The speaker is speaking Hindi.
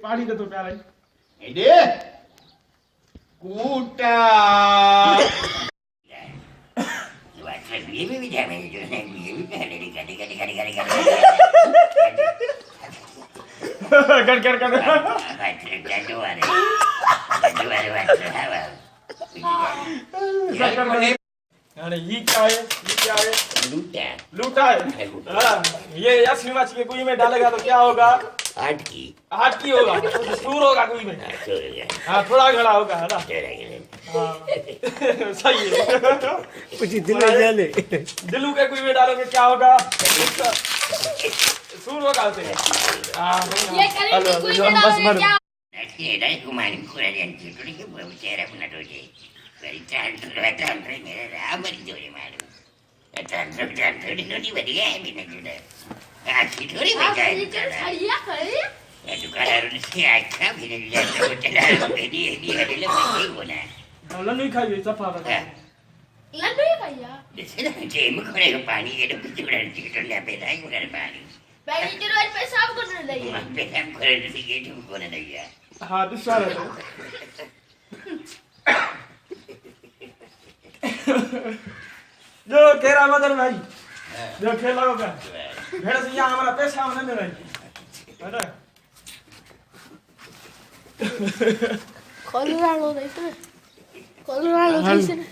पानी दे तो प्यारा ए दे कूटा ये भी जाने जो है ये भी पहले गड़ अरे ये क्या है लूटा है ये असली मछली के कुएं में डालेगा तो क्या होगा आठ की होगा सूर होगा कुएं में हाँ थोड़ा घड़ा होगा है ना हाँ सही है कुछ दिलू के कुएं में डालोगे क्या होगा सूर होगा उसे हाँ ये करेंगे कोई में क्या ये नहीं कुमारी खुरा जानती थोड़ी के बेचारा अपना रोजे मेरी चाल मेरे राम मरी जोरे मारू थोड़ी बढ़िया है बिना जुड़ा आखिर थोड़ी बचा है खड़िया खड़ी ये दुकान से अच्छा बिना जुड़ा तो चला मेरी हरे ले नहीं बोला लल्ला नहीं खाइए सफा बता लड्डू ही भैया जैसे ना जेम खोले पानी ये तो जुड़ा चिकन ले पे नहीं उधर पानी पहले जो रोज पेशाब करने लगी पे हम खोले तो ये तो कोने नहीं है हाँ दूसरा है जो केरा मदर भाई जो खेला होगा भेड़ से यहाँ हमारा पैसा होने नहीं रही है ना Colorado, ¿no? Colorado, ¿qué dicen?